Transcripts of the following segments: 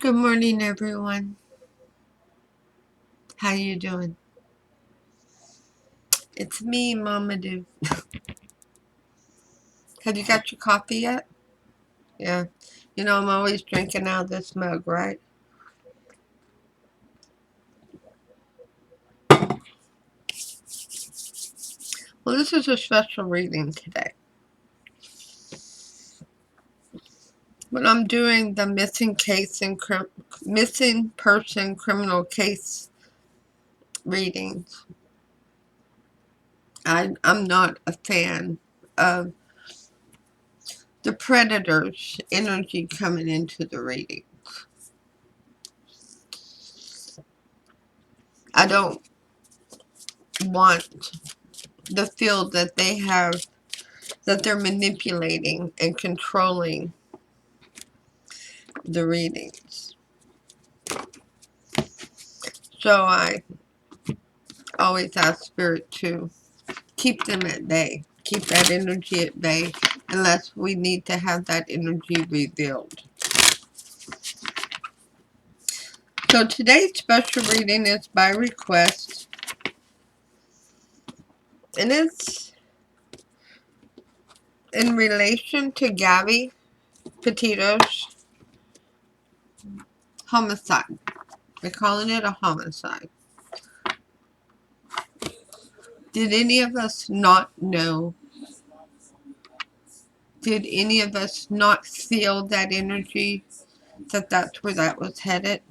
Good morning, everyone. How you doing? It's me, Mama Do. Have you got your coffee yet? Yeah. You know I'm always drinking out of this mug, right? Well, this is a special reading today. But I'm doing the missing person criminal case readings. I'm not a fan of the predator's energy coming into the reading. I don't want the feel that they have, that they're manipulating and controlling the readings. So I always ask Spirit to keep them at bay, keep that energy at bay, unless we need to have that energy revealed. So today's special reading is by request, and it's in relation to Gabby Petito's homicide. We're calling it a homicide. Did any of us not know? Did any of us not feel that energy, that that's where that was headed?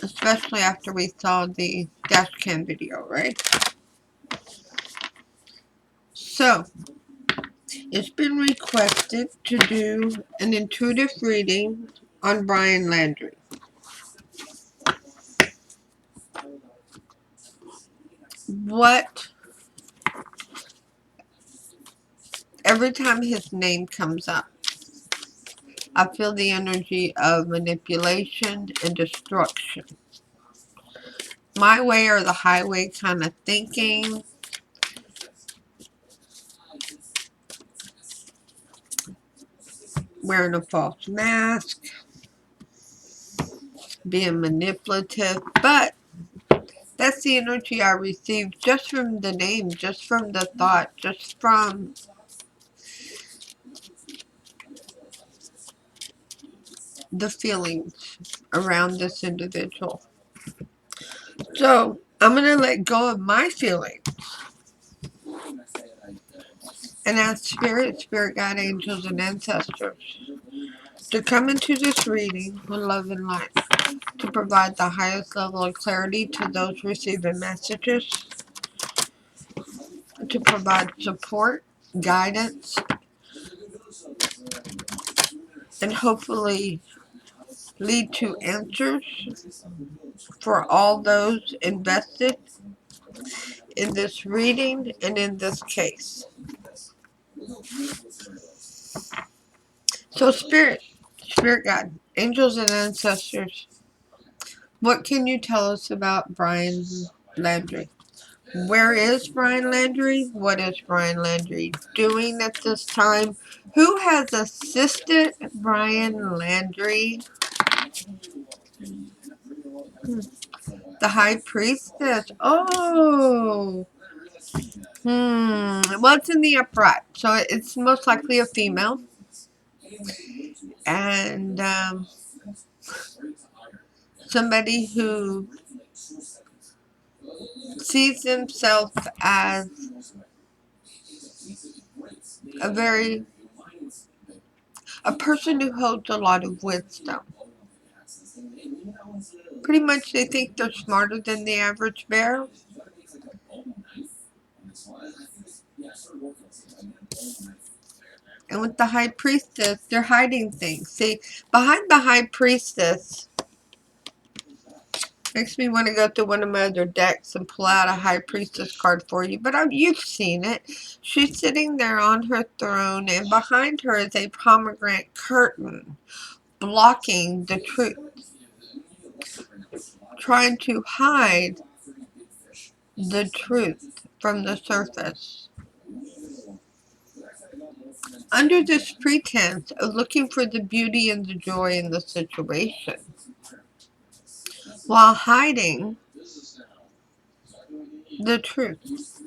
Especially after we saw the dash cam video, right? So, it's been requested to do an intuitive reading on Brian Landry. Every time his name comes up, I feel the energy of manipulation and destruction. My way or the highway kind of thinking. Wearing a false mask. Being manipulative. But that's the energy I received just from the name, just from the thought, just from the feelings around this individual. So I'm going to let go of my feelings and ask Spirit, Guide, Angels, and Ancestors to come into this reading with love and light, to provide the highest level of clarity to those receiving messages, to provide support, guidance, and hopefully lead to answers for all those invested in this reading and in this case. So Spirit Guide, Angels, and Ancestors, what can you tell us about Brian Landry? Where is Brian Landry? What is Brian Landry doing at this time? Who has assisted Brian Landry? The High Priestess. Oh. Well, it's in the upright, so it's most likely a female. And somebody who sees himself as a person who holds a lot of wisdom. Pretty much they think they're smarter than the average bear. And with the High Priestess, they're hiding things. See, behind the High Priestess, makes me want to go through one of my other decks and pull out a High Priestess card for you. But you've seen it. She's sitting there on her throne, and behind her is a pomegranate curtain blocking the truth, trying to hide the truth from the surface. under this pretense of looking for the beauty and the joy in the situation, while hiding the truth.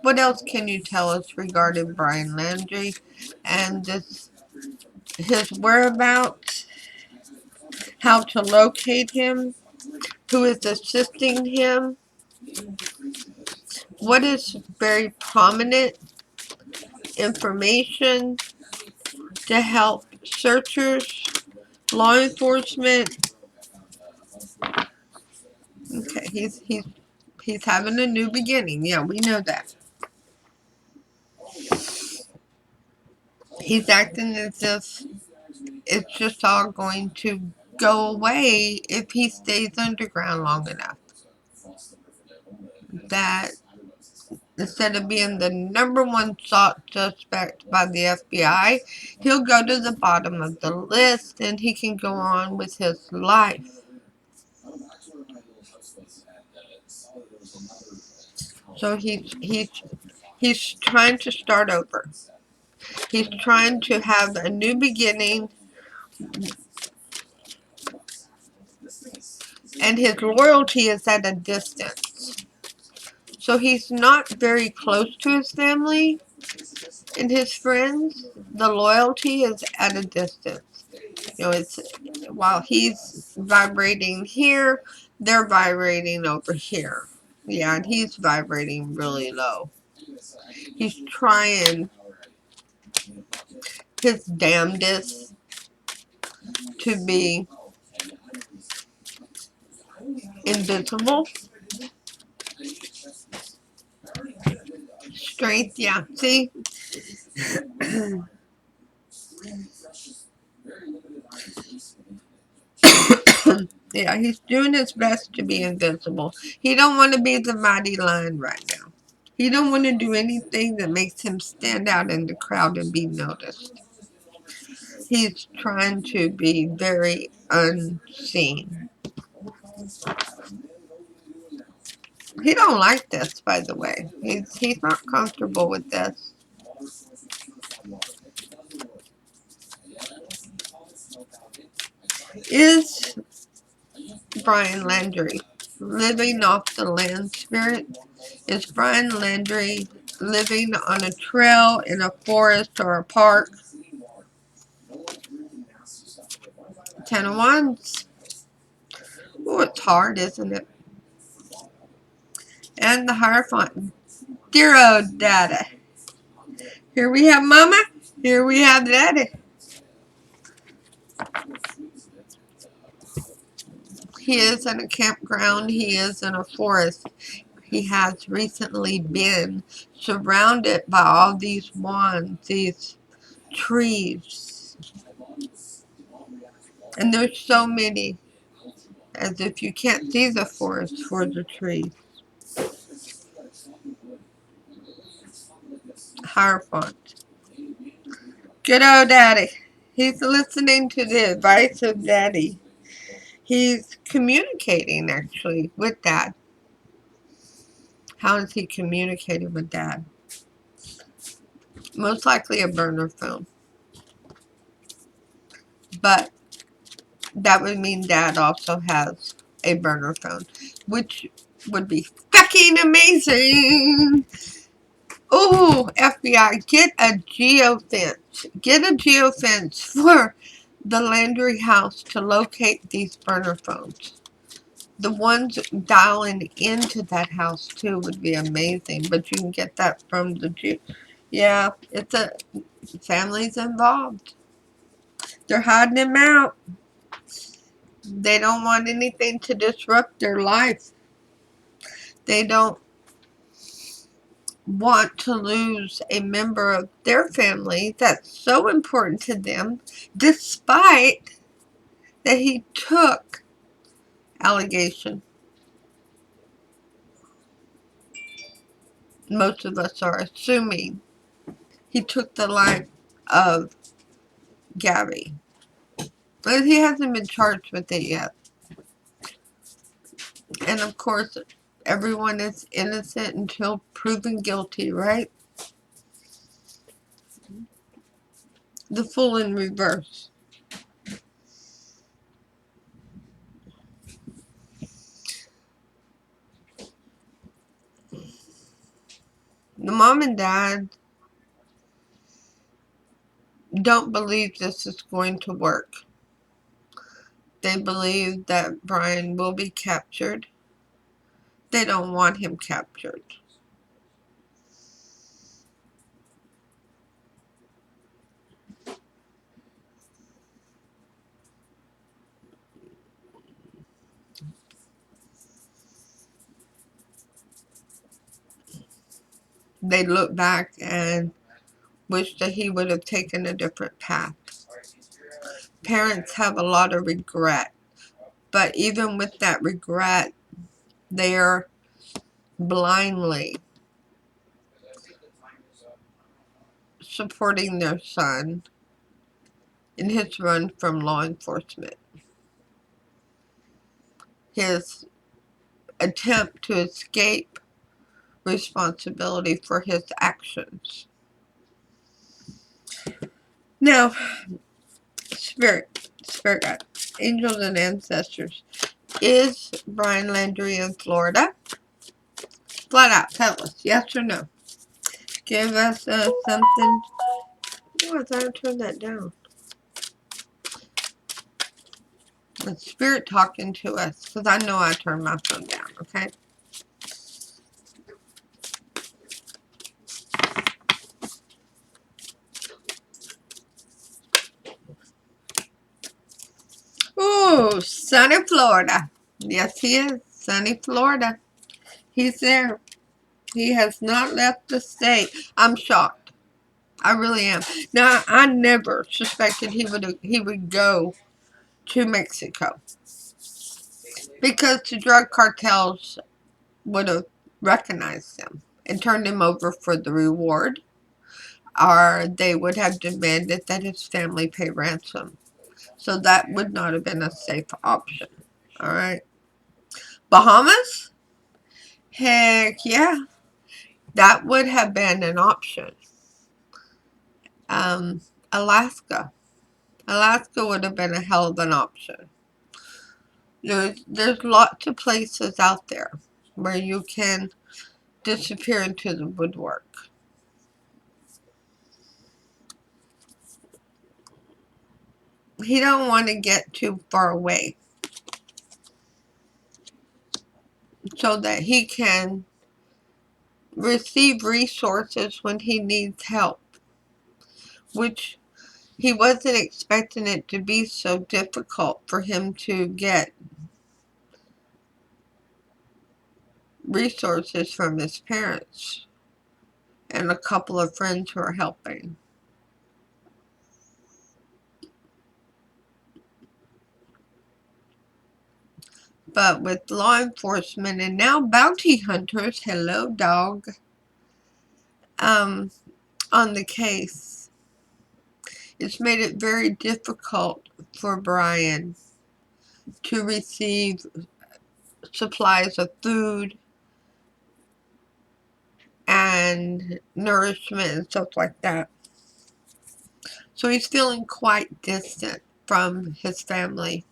What else can you tell us regarding Brian Landry and his whereabouts, how to locate him, who is assisting him, what is very prominent information to help searchers, law enforcement? Okay, he's having a new beginning. Yeah, we know that. He's acting as if it's just all going to go away if he stays underground long enough. That instead of being the #1 sought suspect by the FBI, he'll go to the bottom of the list and he can go on with his life. So he's trying to start over. He's trying to have a new beginning, and his loyalty is at a distance. So he's not very close to his family and his friends. The loyalty is at a distance. You know, it's while he's vibrating here, they're vibrating over here. Yeah, and he's vibrating really low. He's trying his damnedest to be invisible. Strength, yeah. See? Yeah, he's doing his best to be invisible. He don't want to be the mighty lion right now. He don't want to do anything that makes him stand out in the crowd and be noticed. He's trying to be very unseen. He don't like this, by the way. He's not comfortable with this. Is Brian Landry living off the land spirit? Is Brian Landry living on a trail in a forest or a park? 10 of Wands. Oh, it's hard, isn't it? And the Hierophant. Dear old Daddy. Here we have Mama. Here we have Daddy. He is in a campground. He is in a forest. He has recently been surrounded by all these wands, these trees. And there's so many, as if you can't see the forest for the trees. Hierophant. Good old Daddy. He's listening to the advice of Daddy. He's communicating, actually, with Dad. How is he communicating with Dad? Most likely a burner phone. But that would mean Dad also has a burner phone, which would be fucking amazing. Oh, FBI, get a geofence. Get a geofence for the Landry house to locate these burner phones. The ones dialing into that house too would be amazing, but you can get that from the yeah, it's a family's involved. They're hiding him out. They don't want anything to disrupt their life. They don't want to lose a member of their family that's so important to them, despite that he took allegation. Most of us are assuming he took the life of Gabby. But he hasn't been charged with it yet. And of course, everyone is innocent until proven guilty, right? The Fool in reverse. The mom and dad don't believe this is going to work. They believe that Brian will be captured. They don't want him captured. They look back and wish that he would have taken a different path. Parents have a lot of regret, but even with that regret, they're blindly supporting their son in his run from law enforcement. His attempt to escape responsibility for his actions. Now, Spirit guide, angels and ancestors. Is Brian Landry in Florida? Flat out, tell us, yes or no. Give us something. Oh, I thought I turned that down. The Spirit talking to us, because I know I turned my phone down, okay? Ooh, sunny Florida. Yes, he is. Sunny Florida. He's there. He has not left the state. I'm shocked. I really am. Now, I never suspected he would go to Mexico, because the drug cartels would have recognized him and turned him over for the reward, or they would have demanded that his family pay ransom. So that would not have been a safe option. All right. Bahamas? Heck yeah. That would have been an option. Alaska. Alaska would have been a hell of an option. There's lots of places out there where you can disappear into the woodwork. He don't want to get too far away so that he can receive resources when he needs help, which he wasn't expecting it to be so difficult for him to get resources from his parents and a couple of friends who are helping. But with law enforcement and now bounty hunters, hello dog, on the case, it's made it very difficult for Brian to receive supplies of food and nourishment and stuff like that. So he's feeling quite distant from his family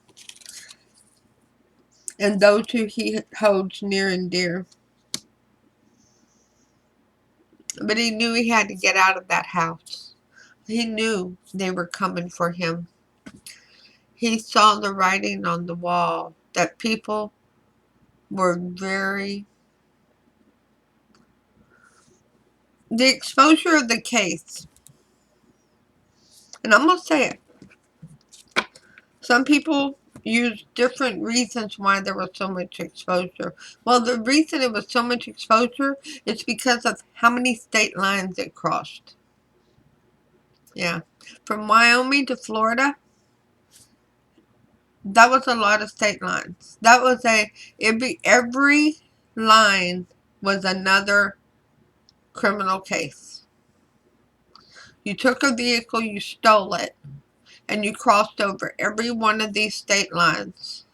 and those who he holds near and dear. But he knew he had to get out of that house. He knew they were coming for him. He saw the writing on the wall that people were the exposure of the case. And I'm going to say it. Some people use different reasons why there was so much exposure. Well, the reason it was so much exposure is because of how many state lines it crossed. Yeah. From Wyoming to Florida, that was a lot of state lines. That was every line was another criminal case. You took a vehicle, you stole it, and you crossed over every one of these state lines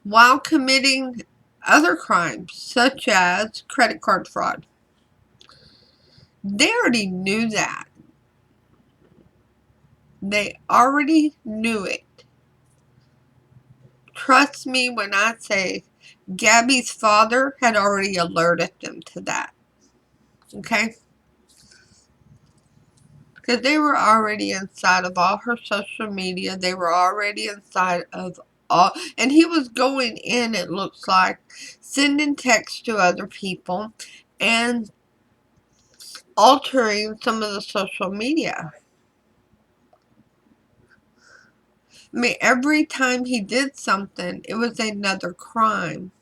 while committing other crimes, such as credit card fraud. They already knew that. They already knew it. Trust me when I say Gabby's father had already alerted them to that. Okay? Because they were already inside of all her social media. They were already inside of all. And he was going in, it looks like, sending texts to other people and altering some of the social media. I mean, every time he did something, it was another crime.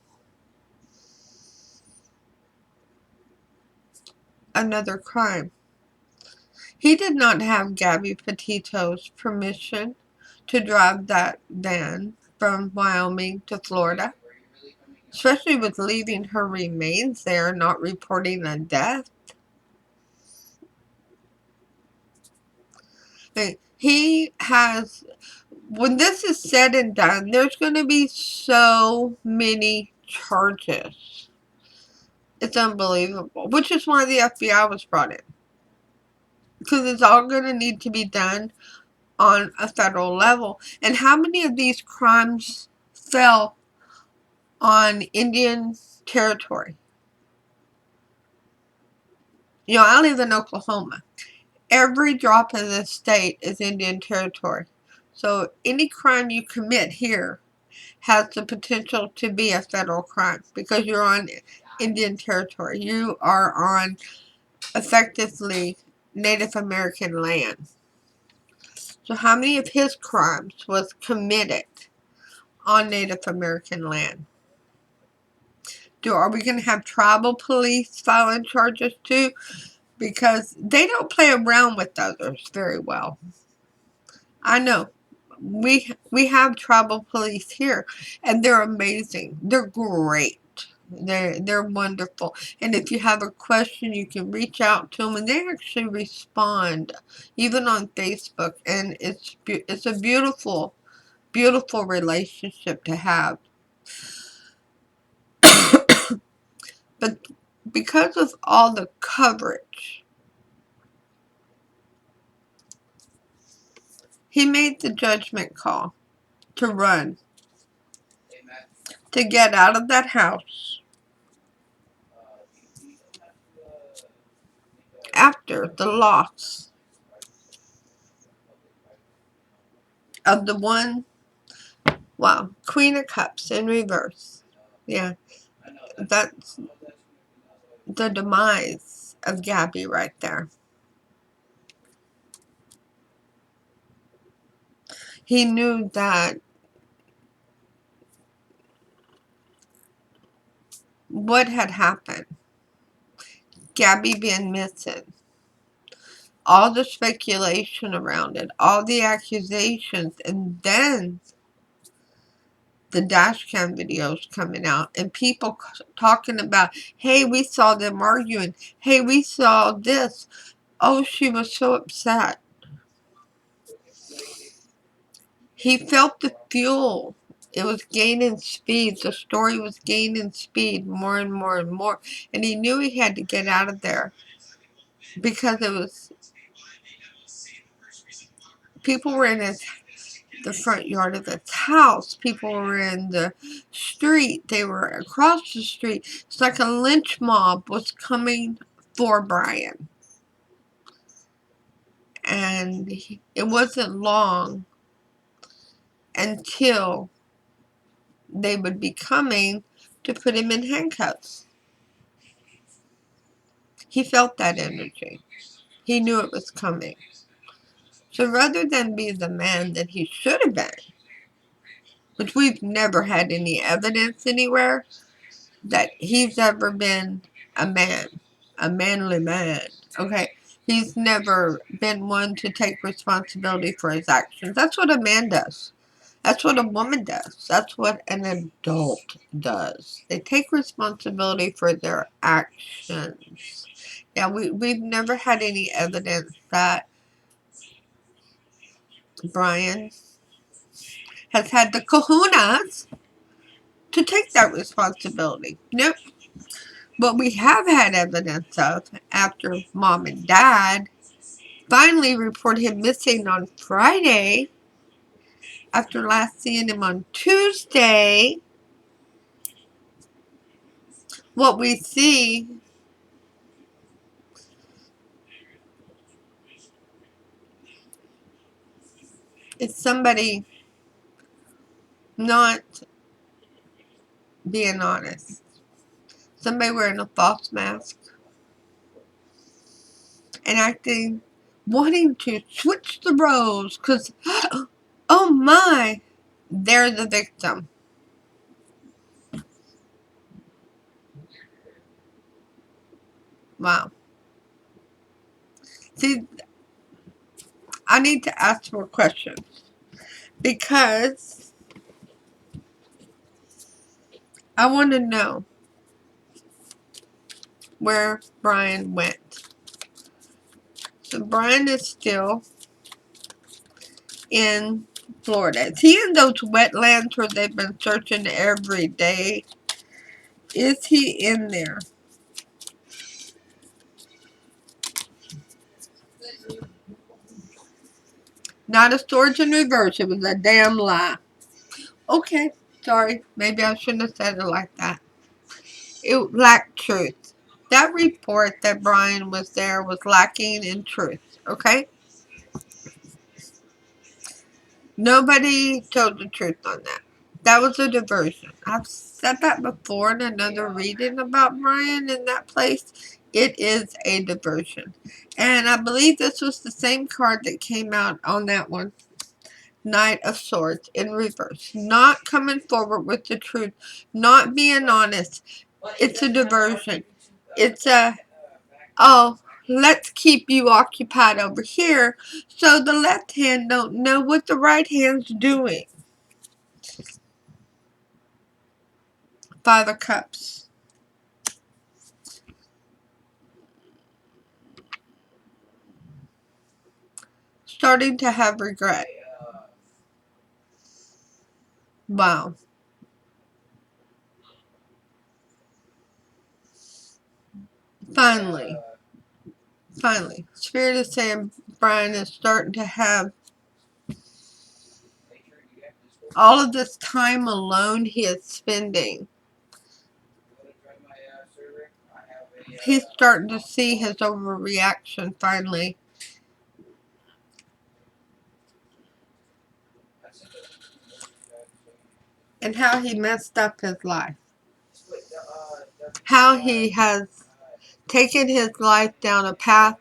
Another crime. He did not have Gabby Petito's permission to drive that van from Wyoming to Florida, especially with leaving her remains there, not reporting a death. He has, when this is said and done, there's going to be so many charges. It's unbelievable, which is why the FBI was brought in. Because it's all going to need to be done on a federal level. And how many of these crimes fell on Indian territory? You know, I live in Oklahoma. Every drop of this state is Indian territory. So any crime you commit here has the potential to be a federal crime because you're on Indian territory. You are on effectively Native American land. So how many of his crimes was committed on Native American land? Are we going to have tribal police filing charges too? Because they don't play around with others very well. I know. We have tribal police here, and they're amazing. They're great. They're wonderful. And if you have a question, you can reach out to them, and they actually respond, even on Facebook. And it's a beautiful, beautiful relationship to have. But because of all the coverage, he made the judgment call to run, to get out of that house after the loss of the one, wow, Queen of Cups in reverse. Yeah, that's the demise of Gabby right there. He knew that what had happened, Gabby being missing, all the speculation around it, all the accusations, and then the dash cam videos coming out and people talking about, hey, we saw them arguing. Hey, we saw this. Oh, she was so upset. He felt the fuel. It was gaining speed. The story was gaining speed more and more and more. And he knew he had to get out of there because it was, people were in the front yard of his house. People were in the street. They were across the street. It's like a lynch mob was coming for Brian. And it wasn't long until they would be coming to put him in handcuffs. He felt that energy. He knew it was coming. So rather than be the man that he should have been, which we've never had any evidence anywhere that he's ever been a man, a manly man, okay? He's never been one to take responsibility for his actions. That's what a man does. That's what a woman does. That's what an adult does. They take responsibility for their actions. Yeah, we've never had any evidence that Brian has had the kahunas to take that responsibility. Nope. What we have had evidence of after mom and dad finally reported him missing on Friday after last seeing him on Tuesday. What we see is somebody not being honest. Somebody wearing a false mask and acting, wanting to switch the roles because, oh my, they're the victim. Wow. See, I need to ask more questions because I want to know where Brian went. So Brian is still in Florida. Is he in those wetlands where they've been searching every day? Is he in there? Not a storage in reverse. It was a damn lie. Okay, sorry. Maybe I shouldn't have said it like that. It lacked truth. That report that Brian was there was lacking in truth. Okay? Nobody told the truth on that. That was a diversion. I've said that before in another reading about Brian in that place. It is a diversion. And I believe this was the same card that came out on that one. Knight of Swords in reverse. Not coming forward with the truth. Not being honest. It's a diversion. It's a, oh, let's keep you occupied over here so the left hand don't know what the right hand's doing. Five of Cups. Starting to have regret. Wow. Finally. Spirit is saying Brian is starting to have all of this time alone he is spending. He's starting to see his overreaction finally. And how he messed up his life. How he has taken his life down a path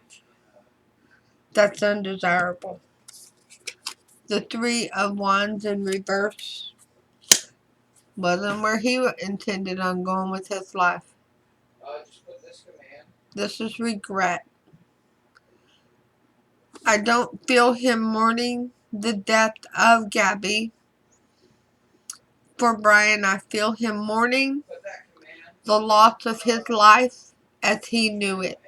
that's undesirable. The Three of Wands in reverse wasn't where he intended on going with his life. This is regret. I don't feel him mourning the death of Gabby. For Brian, I feel him mourning the loss of his life as he knew it.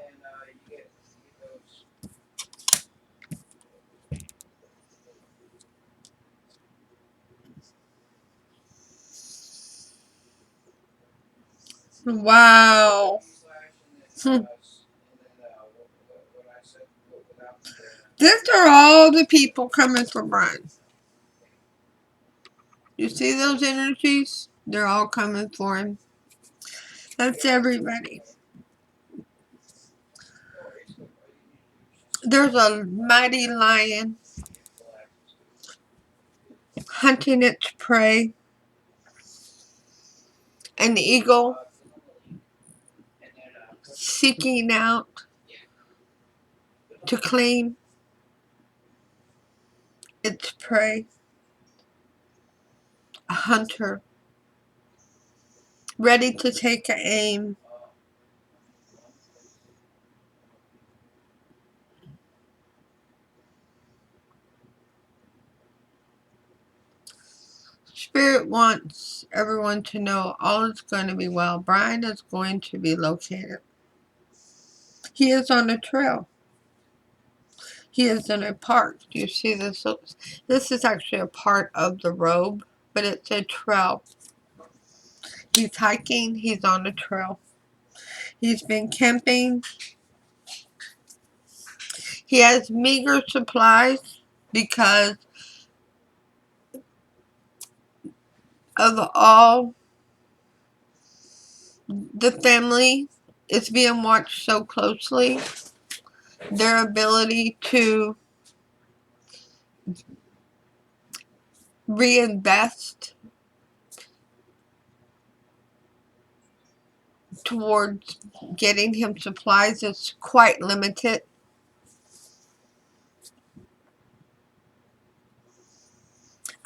Wow. These are all the people coming for Brian. You see those energies? They're all coming for him. That's everybody. There's a mighty lion hunting its prey. An eagle seeking out to claim its prey. A hunter ready to take aim. Spirit wants everyone to know all is going to be well. Brian is going to be located. He is on a trail. He is in a park. Do you see this? This is actually a part of the robe, but it's a trail. He's hiking. He's on a trail. He's been camping. He has meager supplies because of all the family is being watched so closely. Their ability to reinvest towards getting him supplies is quite limited.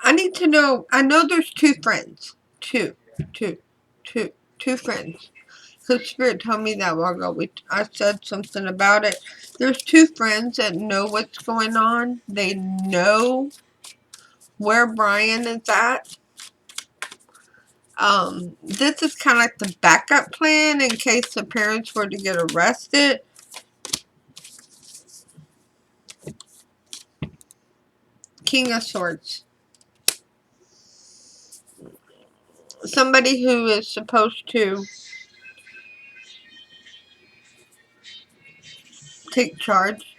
I need to know. I know there's two friends. Two friends. Because Spirit told me that a while ago. I said something about it. There's two friends that know what's going on. They know where Brian is at. This is kind of like the backup plan in case the parents were to get arrested. King of Swords. Somebody who is supposed to take charge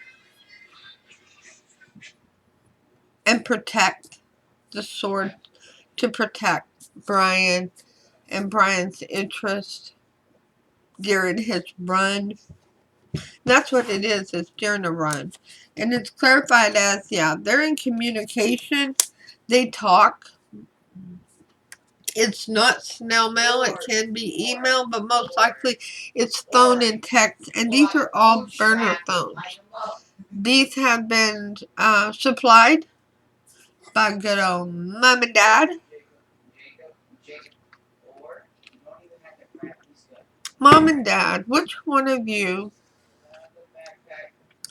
and protect the sword, to protect Brian and Brian's interest during his run. That's what it is. It's during a run. And it's clarified as, yeah, they're in communication. They talk. It's not snail mail. It can be email, but most likely it's phone and text. And these are all burner phones. These have been supplied by good old mom and dad. Mom and dad, which one of you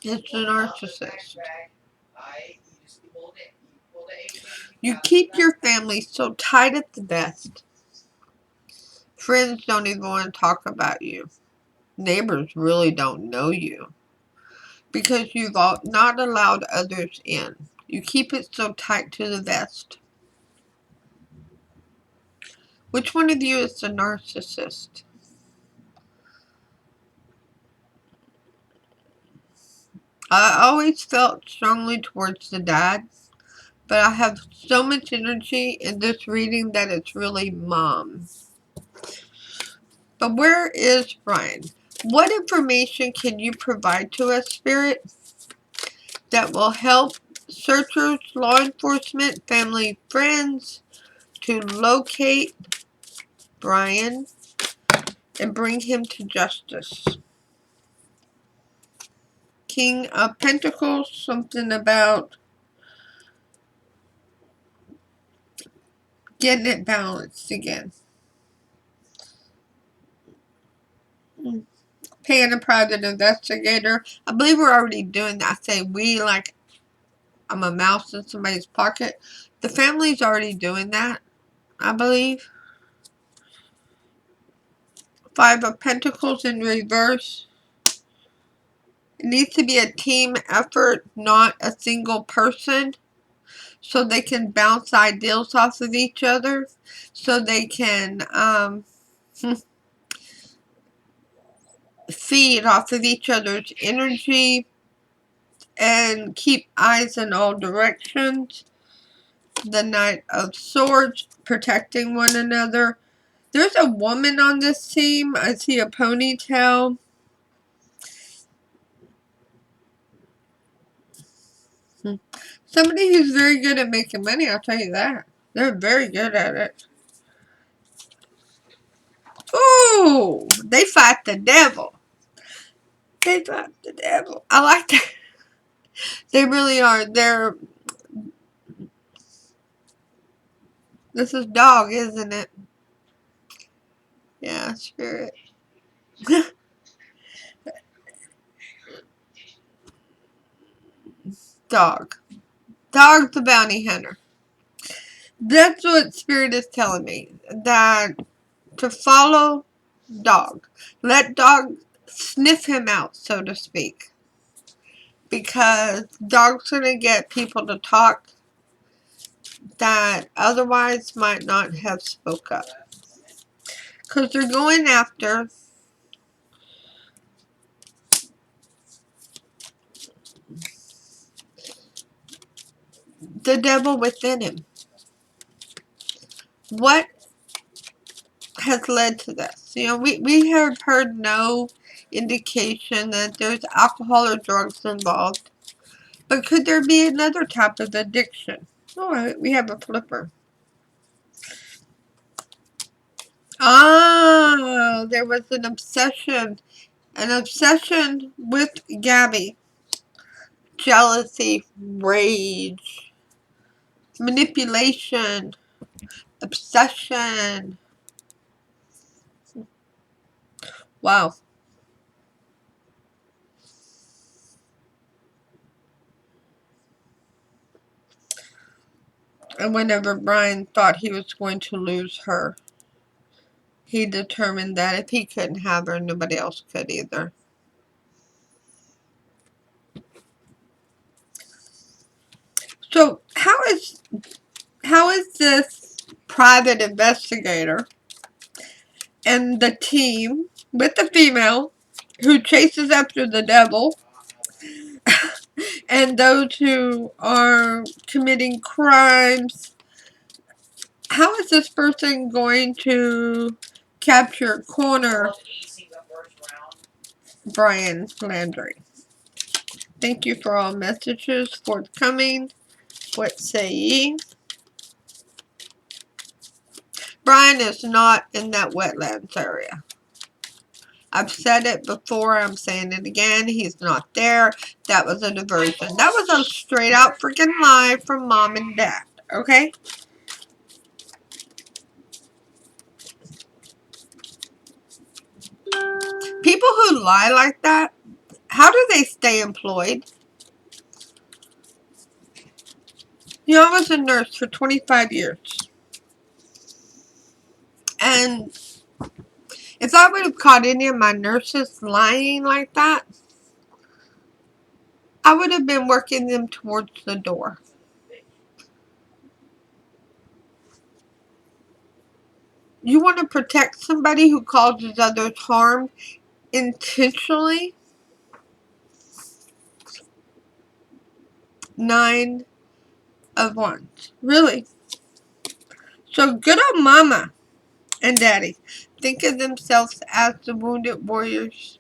is the narcissist? You keep your family so tight at the best. Friends don't even want to talk about you. Neighbors really don't know you. Because you've not allowed others in. You keep it so tight to the vest. Which one of you is the narcissist? I always felt strongly towards the dad. But I have so much energy in this reading that it's really mom. But where is Brian? What information can you provide to us, Spirit, that will help searchers, law enforcement, family, friends to locate Brian and bring him to justice? King of Pentacles, something about getting it balanced again. Paying a private investigator. I believe we're already doing that. I say we like I'm a mouse in somebody's pocket. The family's already doing that, I believe. Five of Pentacles in reverse. It needs to be a team effort, not a single person. So they can bounce ideals off of each other. So they can feed off of each other's energy and keep eyes in all directions. The Knight of Swords, protecting one another. There's a woman on this team. I see a ponytail. Somebody who's very good at making money, I'll tell you that. They're very good at it. Ooh, they fight the devil. They fight the devil. I like that. They really are. This is dog, isn't it? Yeah, Spirit. Dog. Dog the bounty hunter. That's what Spirit is telling me. That to follow dog. Let dog sniff him out, so to speak. Because dog's going to get people to talk that otherwise might not have spoke up. Because they're going after the devil within him. What has led to this? You know, we have heard no indication that there's alcohol or drugs involved. But could there be another type of addiction? Oh, we have a flipper. Ah, there was an obsession. An obsession with Gabby. Jealousy, rage, manipulation, obsession. Wow. And whenever Brian thought he was going to lose her, he determined that if he couldn't have her, nobody else could either. So how is this private investigator and the team with the female who chases after the devil and those who are committing crimes, how is this person going to capture, corner Brian Landry? Thank you for all messages forthcoming. What say ye? Brian is not in that wetlands area. I've said it before, I'm saying it again. He's not there. That was a diversion. That was a straight out freaking lie from mom and dad. Okay? People who lie like that, how do they stay employed? You know, I was a nurse for 25 years. And if I would have caught any of my nurses lying like that, I would have been working them towards the door. You want to protect somebody who causes others harm intentionally? 9 of Wands. Really? So good old mama and daddy think of themselves as the wounded warriors.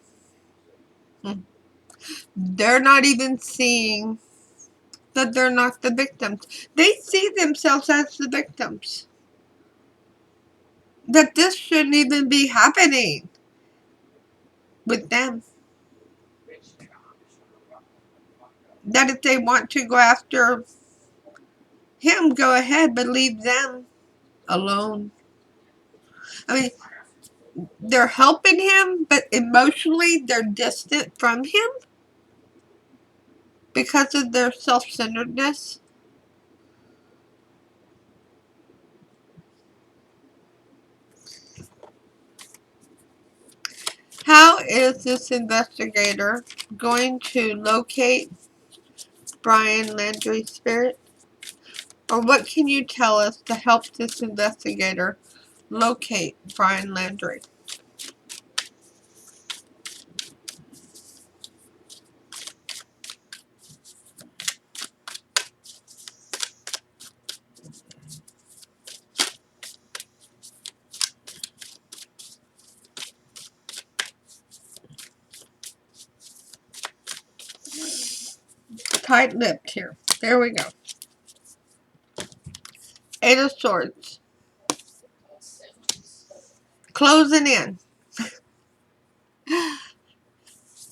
They're not even seeing that they're not the victims. They see themselves as the victims. That this shouldn't even be happening with them. That if they want to go after him, go ahead, but leave them alone. I mean, they're helping him, but emotionally they're distant from him because of their self-centeredness. How is this investigator going to locate Brian Landry's spirit? Or what can you tell us to help this investigator locate Brian Landry? Tight-lipped here. There we go. 8 of Swords. Closing in.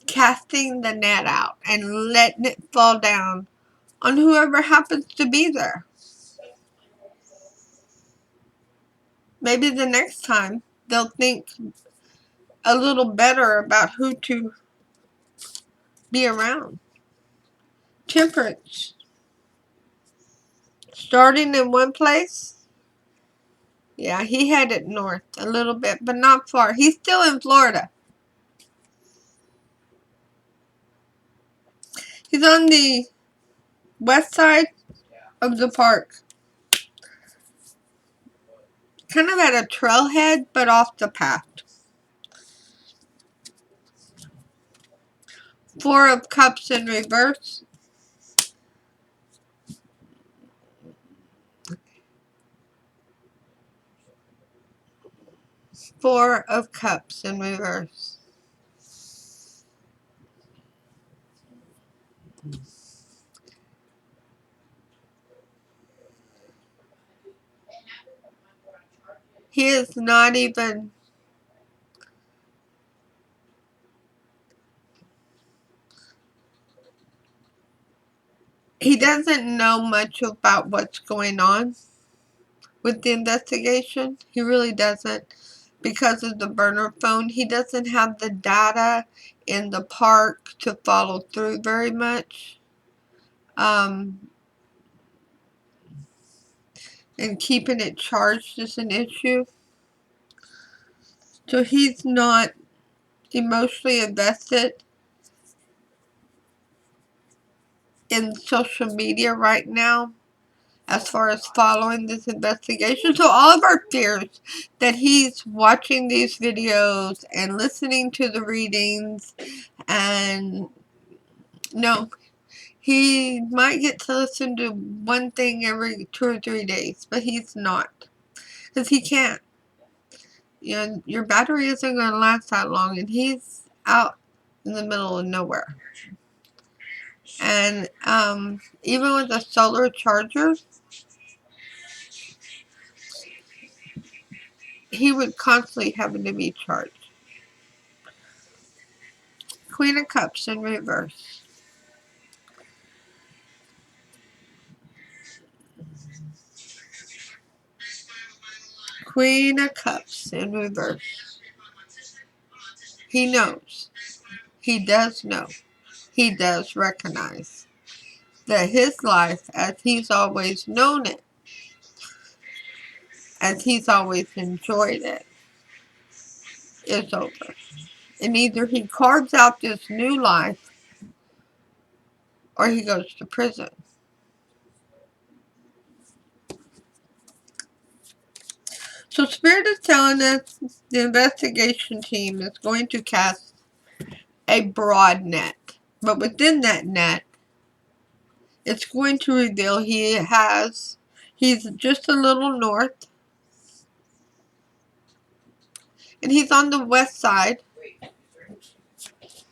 Casting the net out and letting it fall down on whoever happens to be there. Maybe the next time they'll think a little better about who to be around. Temperance. Starting in one place. Yeah, he headed north a little bit, but not far. He's still in Florida. He's on the west side of the park. Kind of at a trailhead, but off the path. 4 of Cups in reverse. Four of Cups in reverse. He is not even... He doesn't know much about what's going on with the investigation. He really doesn't. Because of the burner phone, he doesn't have the data in the park to follow through very much. And keeping it charged is an issue. So he's not emotionally invested in social media right now as far as following this investigation. So all of our fears that he's watching these videos and listening to the readings, and no, he might get to listen to one thing every 2 or 3 days, but he's not, because he can't. You know, your battery isn't going to last that long, and he's out in the middle of nowhere. And even with a solar charger, he would constantly having to be charged. Queen of Cups in reverse. Queen of Cups in reverse. He knows. He does know. He does recognize that his life, as he's always known it, as he's always enjoyed it, is over. And either he carves out this new life or he goes to prison. So Spirit is telling us the investigation team is going to cast a broad net. But within that net, it's going to reveal he's just a little north. And he's on the west side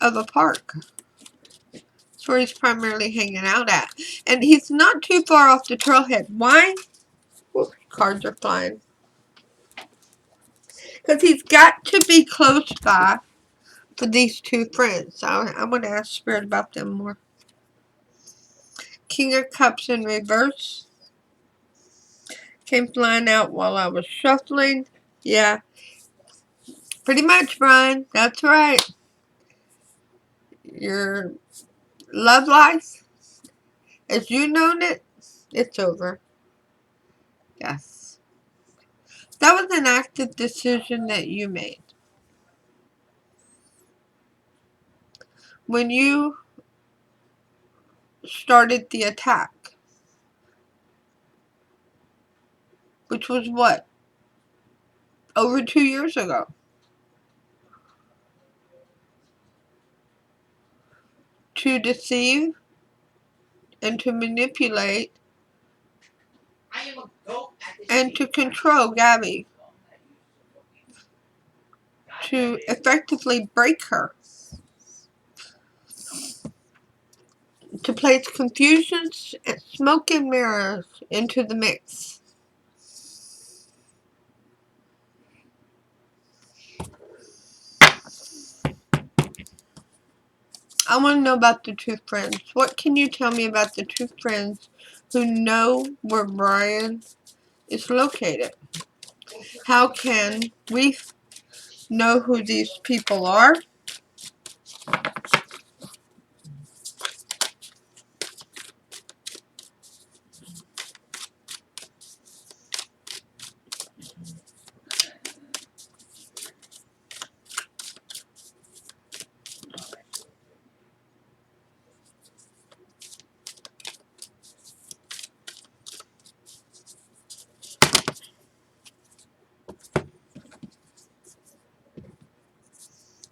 of a park. That's where he's primarily hanging out at. And he's not too far off the trailhead. Why? Well, cards are flying. Because he's got to be close by for these two friends. I want to ask Spirit about them more. King of Cups in reverse. Came flying out while I was shuffling. Yeah. Pretty much, Brian. That's right. Your love life, as you known it, it's over. Yes. That was an active decision that you made. When you started the attack, which was what? Over 2 years ago. To deceive and to manipulate and to control Gabby. To effectively break her. To place confusion and smoke and mirrors into the mix. I want to know about the two friends. What can you tell me about the two friends who know where Brian is located? How can we know who these people are?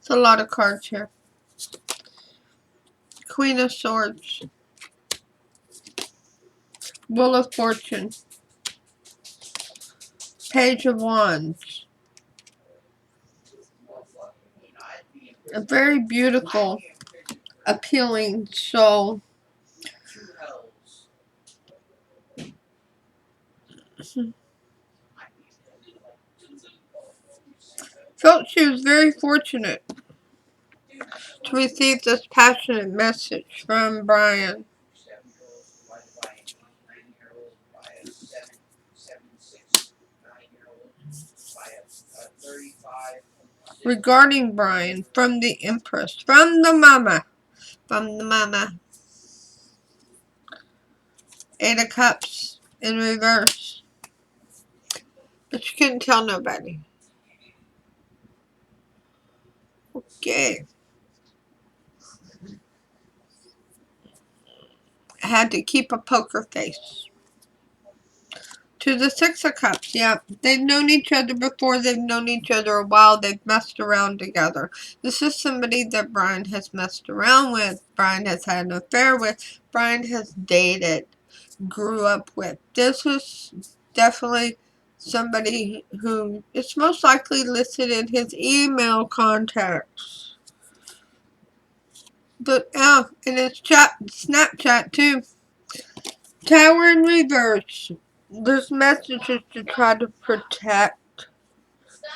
It's a lot of cards here. Queen of Swords. Wheel of Fortune. Page of Wands. A very beautiful, appealing soul. Felt she was very fortunate to receive this passionate message from Brian. Regarding Brian, from the Empress, from the Mama. Eight of Cups in reverse. But you couldn't tell nobody. Okay. I had to keep a poker face. To the Six of Cups, yeah. They've known each other before. They've known each other a while. They've messed around together. This is somebody that Brian has messed around with. Brian has had an affair with. Brian has dated. Grew up with. This was definitely somebody who is most likely listed in his email contacts. But, in his Snapchat too. Tower in reverse. This message is to try to protect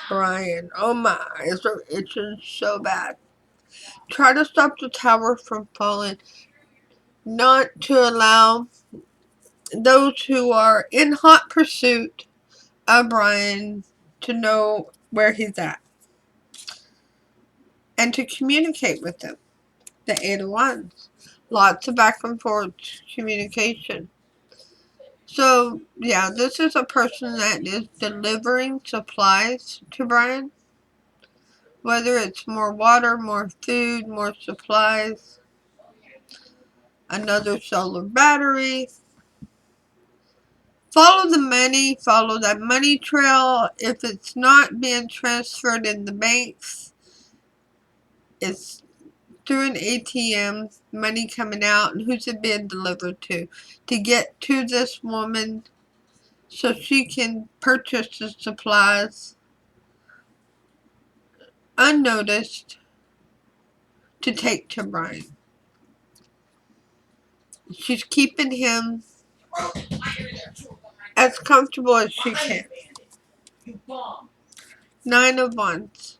Brian. Oh my, it's itching so bad. Try to stop the tower from falling. Not to allow those who are in hot pursuit of Brian to know where he's at. And to communicate with him. The Eight of Wands. Lots of back and forth communication. So, yeah, this is a person that is delivering supplies to Brian. Whether it's more water, more food, more supplies, another solar battery. Follow the money, follow that money trail. If it's not being transferred in the banks, it's through an ATM, money coming out, and who's it being delivered to? To get to this woman so she can purchase the supplies unnoticed to take to Brian. She's keeping him as comfortable as she can. Nine of Wands.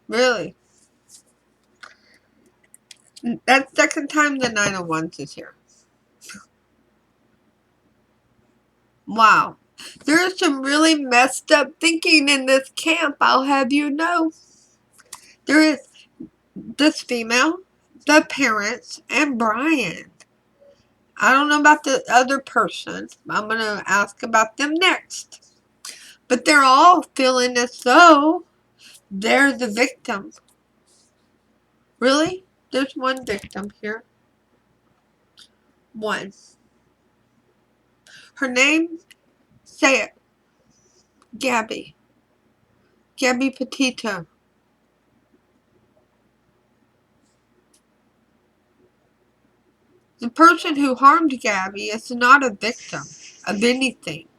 Really? That's the second time the Nine of Wands is here. Wow. There is some really messed up thinking in this camp, I'll have you know. There is this female, the parents, and Brian. I don't know about the other person. I'm going to ask about them next. But they're all feeling as though they're the victim. Really? There's one victim here. One. Her name? Say it. Gabby. Gabby Petito. The person who harmed Gabby is not a victim of anything.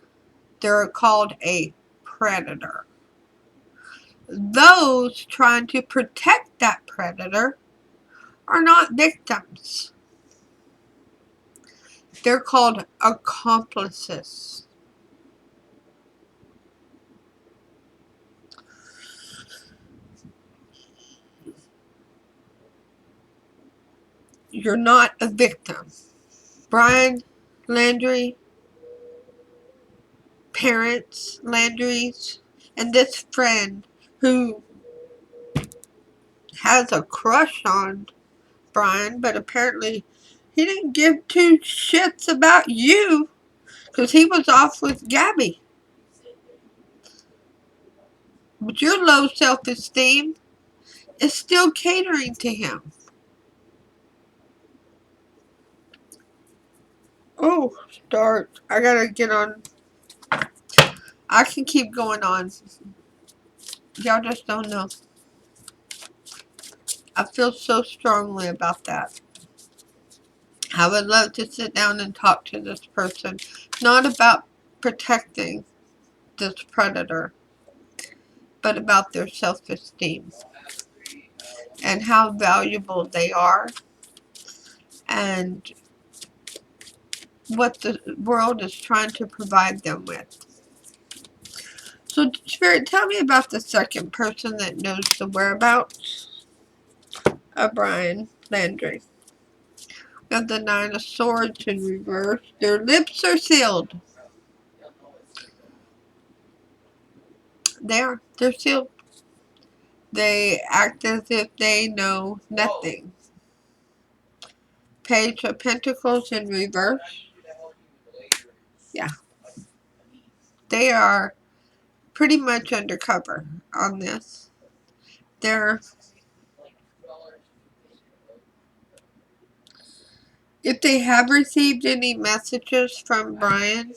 They're called a predator. Those trying to protect that predator are not victims. They're called accomplices. You're not a victim. Brian Landry, parents Landry's, and this friend who has a crush on Brian, but apparently he didn't give two shits about you because he was off with Gabby. But your low self-esteem is still catering to him. Oh, start. I gotta get on. I can keep going on. Y'all just don't know. I feel so strongly about that. I would love to sit down and talk to this person. Not about protecting this predator, but about their self-esteem. and how valuable they are, and what the world is trying to provide them with. So, Spirit, tell me about the second person that knows the whereabouts of Brian Landry. We have the Nine of Swords in reverse. Their lips are sealed. They're sealed. They act as if they know nothing. Page of Pentacles in reverse. Yeah. They are pretty much undercover on this. If they have received any messages from Brian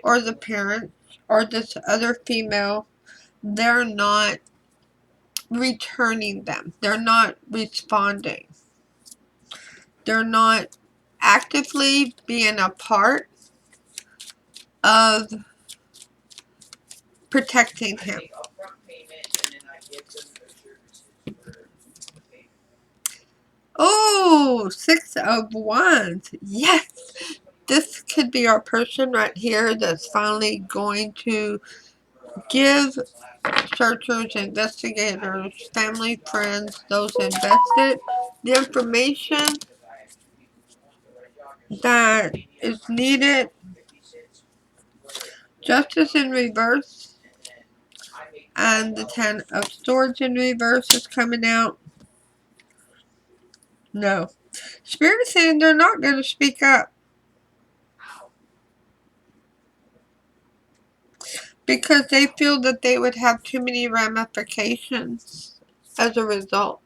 or the parents or this other female, they're not returning them. They're not responding. They're not actively being a part of protecting him. Oh, Six of Wands. Yes. This could be our person right here that's finally going to give searchers, investigators, family, friends, those invested, the information that is needed. Justice in reverse and the Ten of Swords in reverse is coming out. No. Spirit is saying they're not going to speak up because they feel that they would have too many ramifications as a result.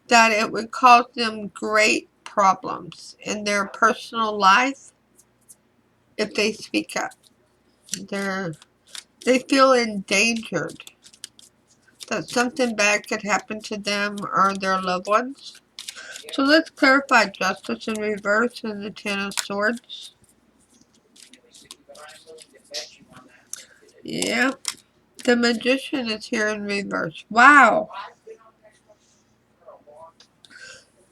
That it would cause them great problems in their personal life if they speak up. They feel endangered. That something bad could happen to them or their loved ones. So let's clarify Justice in reverse and the Ten of Swords. Yep. The Magician is here in reverse. Wow.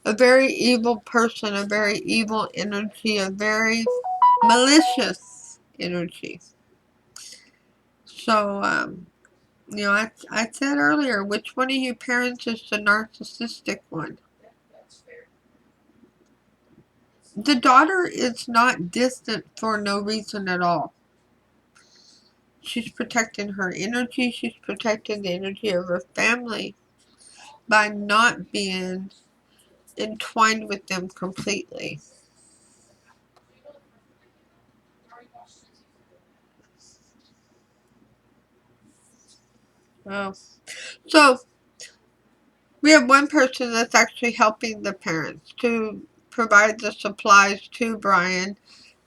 A very evil person, a very evil energy, a very malicious energy. So, you know, I said earlier, which one of you parents is the narcissistic one? The daughter is not distant for no reason at all. She's protecting her energy. She's protecting the energy of her family by not being entwined with them completely. Wow. So, we have one person that's actually helping the parents to provide the supplies to Brian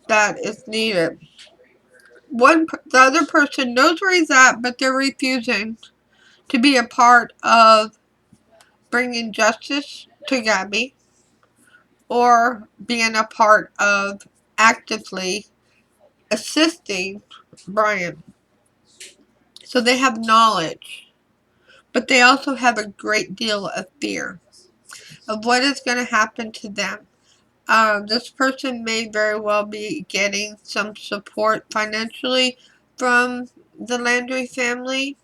that is needed. The other person knows where he's at, but they're refusing to be a part of bringing justice to Gabby or being a part of actively assisting Brian. So they have knowledge, but they also have a great deal of fear of what is going to happen to them. This person may very well be getting some support financially from the Landry family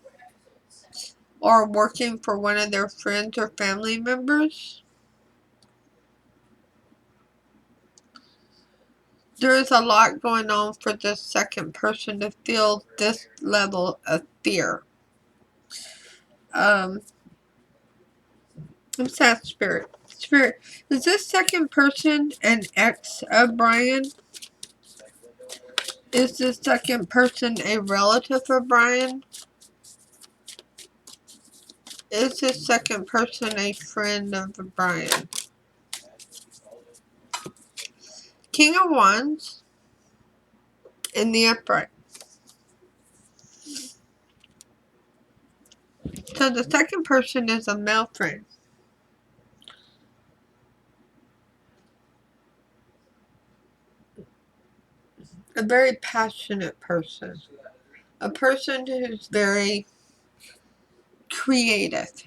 or working for one of their friends or family members. There is a lot going on for this second person to feel this level of fear. I'm sad, Spirit. Spirit, is this second person an ex of Brian? Is this second person a relative of Brian? Is this second person a friend of Brian? King of Wands in the upright. So the second person is a male friend. A very passionate person. A person who's very creative.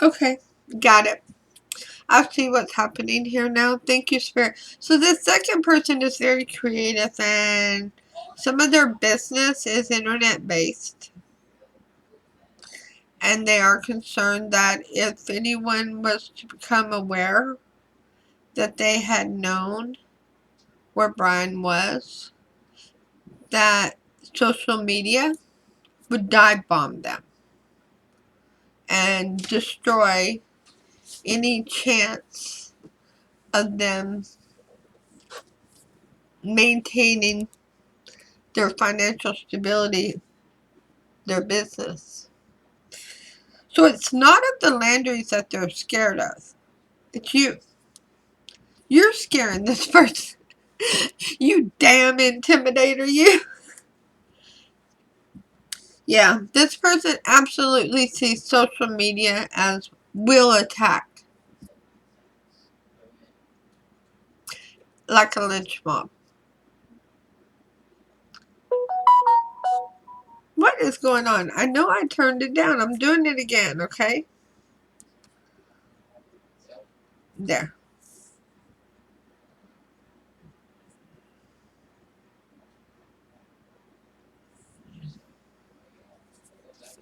Okay, got it. I see what's happening here now. Thank you, Spirit. So the second person is very creative, and some of their business is internet based. And they are concerned that if anyone was to become aware that they had known where Brian was, that social media would dive bomb them and destroy any chance of them maintaining their financial stability, their business. So it's not of the Landries that they're scared of. It's you. You're scaring this person. You damn intimidator, you. Yeah, this person absolutely sees social media as will attack. Like a lynch mob. What is going on? I know I turned it down. I'm doing it again, okay? There.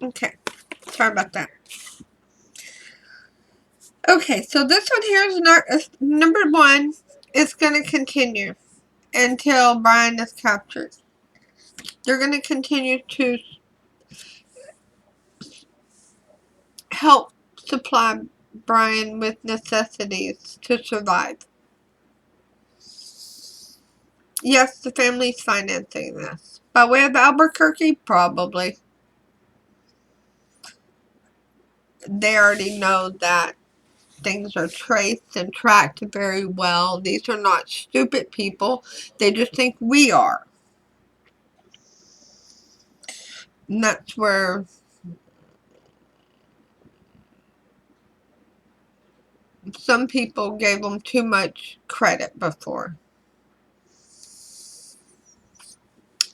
Okay. Sorry about that. Okay, so this one here is not number one. It's going to continue until Brian is captured. They're going to continue to help supply Brian with necessities to survive. Yes, the family's financing this. By way of Albuquerque? Probably. They already know that things are traced and tracked very well. These are not stupid people. They just think we are. And that's where some people gave them too much credit before.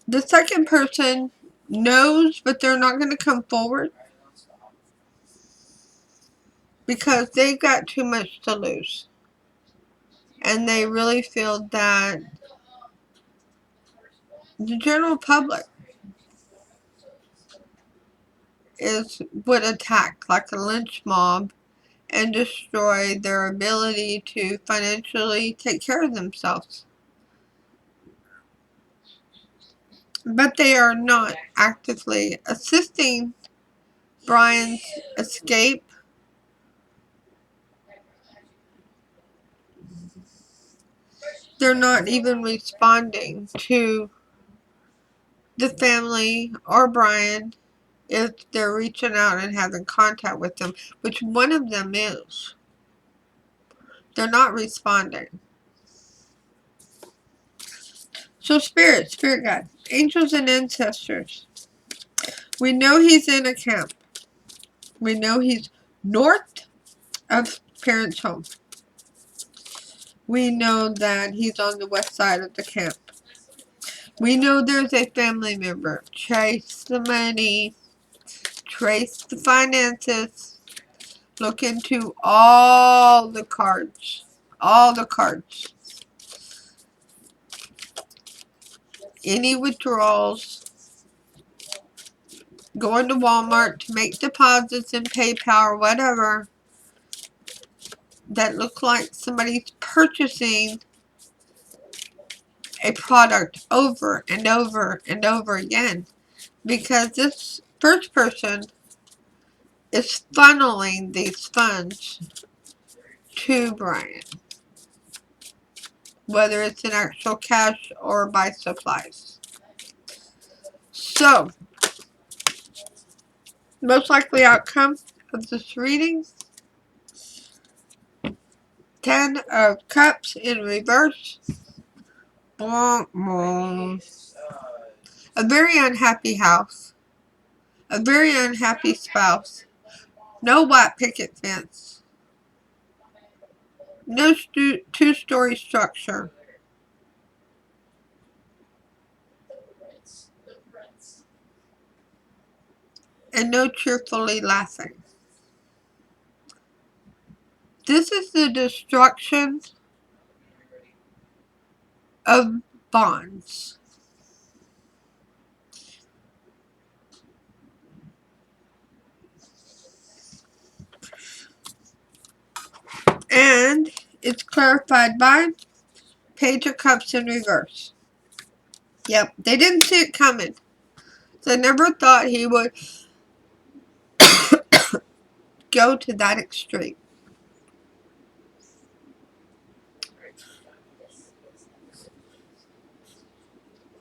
The second person knows, but they're not going to come forward because they've got too much to lose. And they really feel that the general public would attack like a lynch mob and destroy their ability to financially take care of themselves. But they are not actively assisting Brian's escape. They're not even responding to the family or Brian if they're reaching out and having contact with them, which one of them is. They're not responding. So spirit guide, angels and ancestors. We know he's in a camp. We know he's north of parents' home. We know that he's on the west side of the camp. We know there's a family member. Trace the money. Trace the finances. Look into all the cards. All the cards. Any withdrawals. Going to Walmart to make deposits in PayPal or whatever that look like somebody's purchasing a product over and over and over again. Because this first person is funneling these funds to Brian. Whether it's in actual cash or by supplies. So, most likely outcome of this reading. 10 of Cups in reverse. A very unhappy house. A very unhappy spouse. No white picket fence. No two-story structure. and no cheerfully laughing. This is the destruction of bonds. And it's clarified by Page of Cups in reverse. Yep, they didn't see it coming. They never thought he would go to that extreme.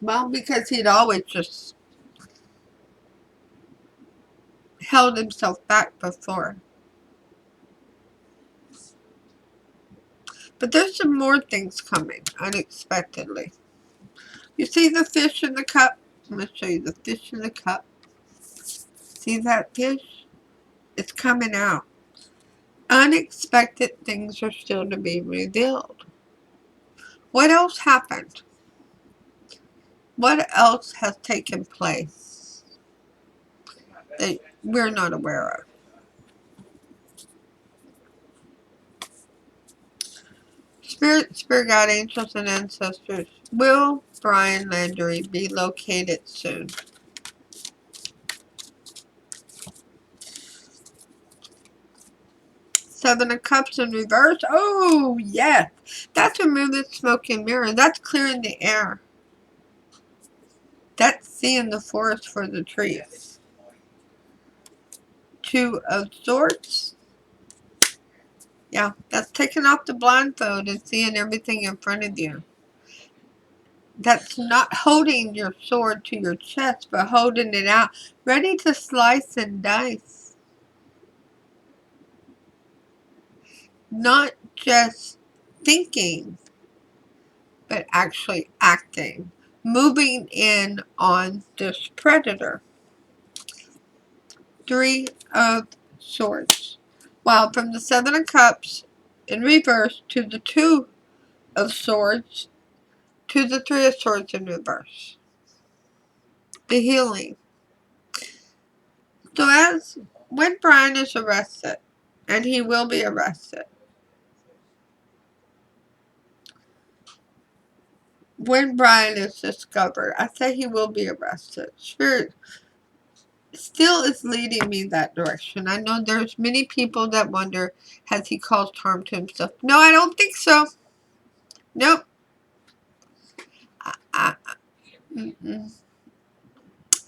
Well, because he'd always just held himself back before. But there's some more things coming unexpectedly. You see the fish in the cup? I'm going to show you the fish in the cup. See that fish? It's coming out. Unexpected things are still to be revealed. What else happened? What else has taken place that we're not aware of? Spirit guide, angels, and ancestors. Will Brian Landry be located soon? Seven of Cups in reverse. Oh, yes. That's removing smoke and mirror. That's clearing the air. That's seeing the forest for the trees. Two of Swords. Yeah, that's taking off the blindfold and seeing everything in front of you. That's not holding your sword to your chest, but holding it out, ready to slice and dice. Not just thinking, but actually acting. Moving in on this predator. Three of Swords. Wow, from the Seven of Cups in reverse to the Two of Swords to the Three of Swords in reverse. The healing. So as when Brian is arrested, and he will be arrested, when Brian is discovered, I say he will be arrested. Spirit still is leading me that direction. I know there's many people that wonder, has he caused harm to himself? No, I don't think so. Nope. I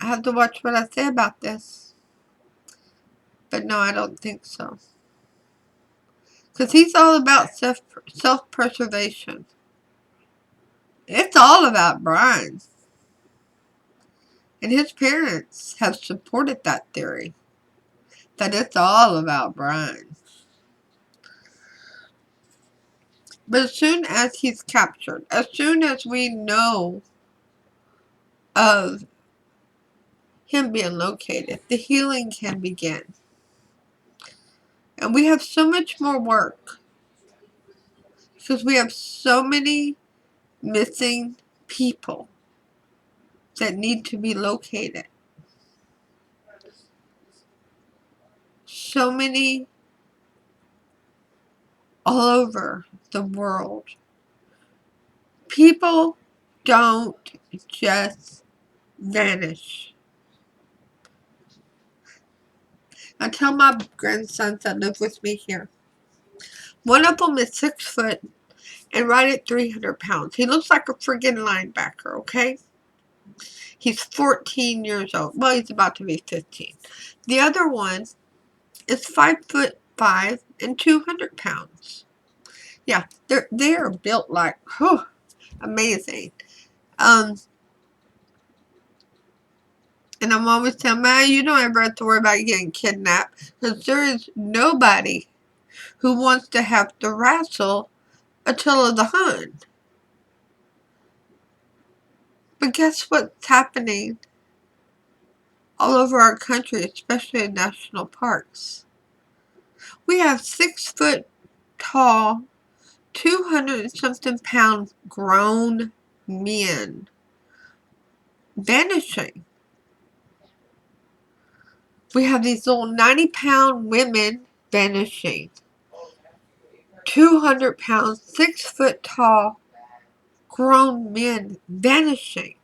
have to watch what I say about this. But no, I don't think so. Because he's all about self-preservation. It's all about Brian. And his parents have supported that theory. That it's all about Brian. But as soon as he's captured, as soon as we know of him being located, the healing can begin. And we have so much more work. Because we have so many missing people that need to be located. So many all over the world. People don't just vanish. I tell my grandsons that live with me here. One of them is 6 foot and right at 300 pounds. He looks like a friggin' linebacker, okay? He's 14 years old. Well, he's about to be 15. The other one is 5'5" and 200 pounds. Yeah, they're built like, whew, amazing. And I'm always telling man, you don't ever have to worry about getting kidnapped, because there is nobody who wants to have to wrestle Attila the Hun. But guess what's happening all over our country, especially in national parks? We have 6 foot tall, 200-something pound grown men vanishing. We have these little 90-pound women vanishing. 200-pound, 6-foot tall, grown men vanishing.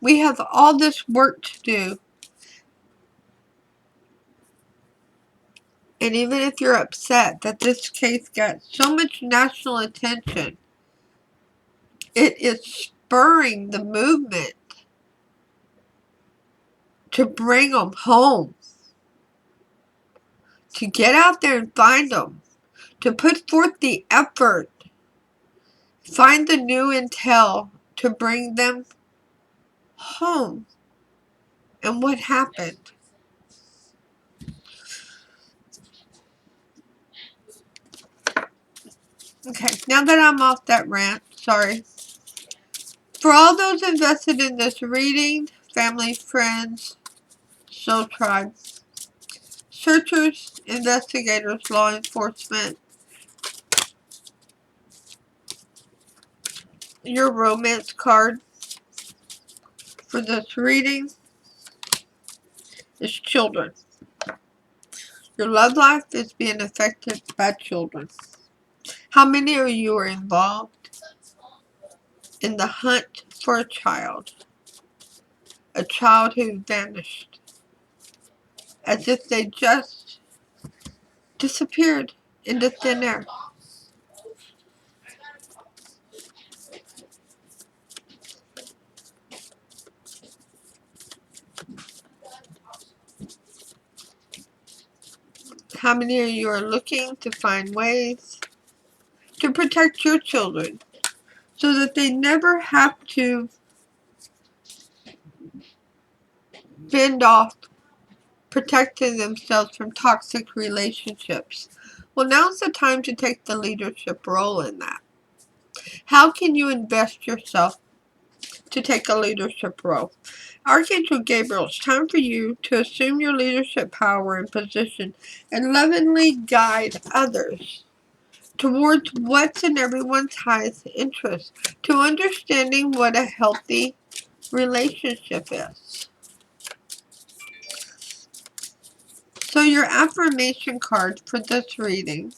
We have all this work to do. And even if you're upset that this case got so much national attention, it is spurring the movement to bring them home. To get out there and find them. To put forth the effort. Find the new intel to bring them home. And what happened? Okay, now that I'm off that rant, sorry. For all those invested in this reading, family, friends, soul tribe, searchers, investigators, law enforcement, your romance card for this reading is children. Your love life is being affected by children. How many of you are involved in the hunt for a child who vanished, as if they just disappeared into thin air? How many of you are looking to find ways to protect your children so that they never have to fend off protecting themselves from toxic relationships? Well, now's the time to take the leadership role in that. How can you invest yourself to take a leadership role? Archangel Gabriel, it's time for you to assume your leadership power and position and lovingly guide others towards what's in everyone's highest interest, to understanding what a healthy relationship is. So your affirmation card for this reading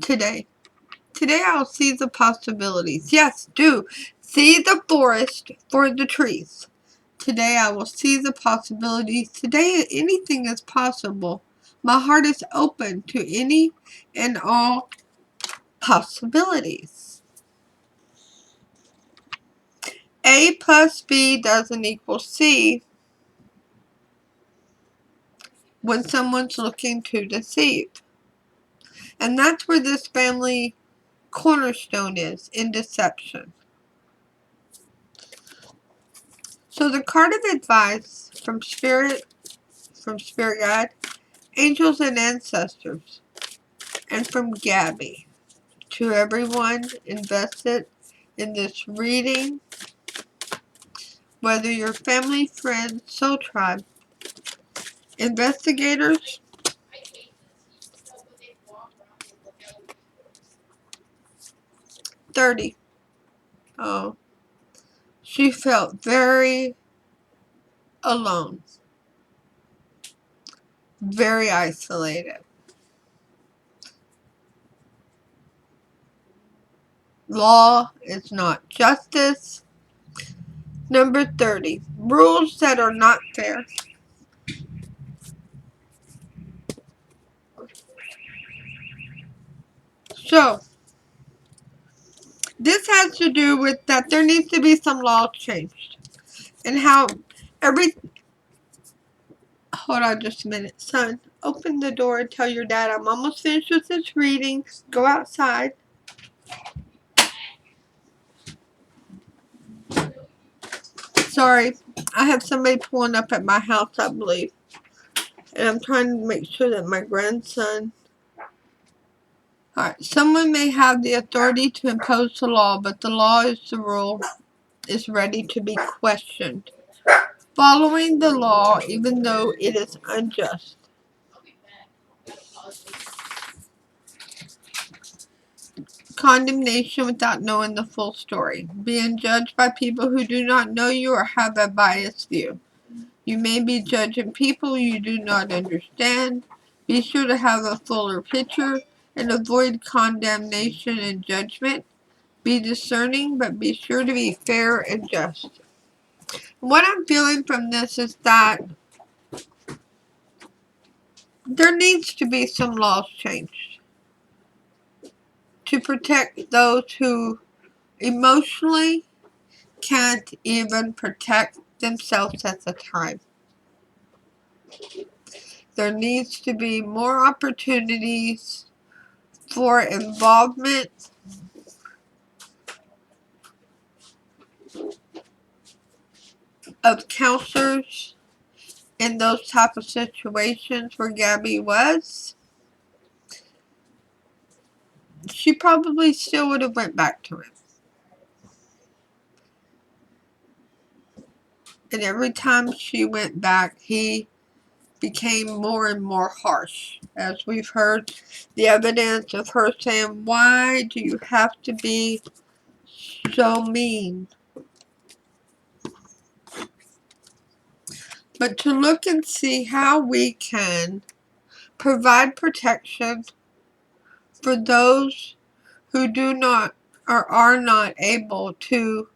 today. Today I'll see the possibilities. Yes, do. See the forest for the trees. Today I will see the possibilities. Today anything is possible. My heart is open to any and all possibilities. A plus B doesn't equal C when someone's looking to deceive. And that's where this family cornerstone is, in deception. So the card of advice from Spirit Guide, angels and ancestors, and from Gabby, to everyone invested in this reading, whether you're family, friends, soul tribe, investigators, $30. Oh, she felt very alone, very isolated. Law is not justice. Number 30, rules that are not fair. So, this has to do with that there needs to be some law changed. And how hold on just a minute. Son, open the door and tell your dad I'm almost finished with this reading. Go outside. Sorry, I have somebody pulling up at my house, I believe. And I'm trying to make sure that my grandson... Alright, someone may have the authority to impose the law, but the law is the rule, is ready to be questioned. Following the law, even though it is unjust. condemnation without knowing the full story. Being judged by people who do not know you or have a biased view. You may be judging people you do not understand. Be sure to have a fuller picture and avoid condemnation and judgment. Be discerning, but be sure to be fair and just. What I'm feeling from this is that there needs to be some laws changed to protect those who emotionally can't even protect themselves at the time. There needs to be more opportunities for involvement of counselors in those type of situations where Gabby was. She probably still would have went back to him. And every time she went back, he became more and more harsh. As we've heard the evidence of her saying, why do you have to be so mean? But to look and see how we can provide protection for those who do not or are not able to,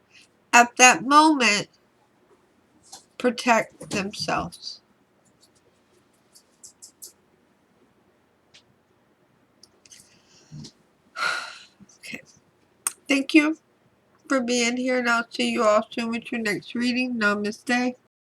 at that moment, protect themselves. Okay. Thank you for being here, and I'll see you all soon with your next reading. Namaste.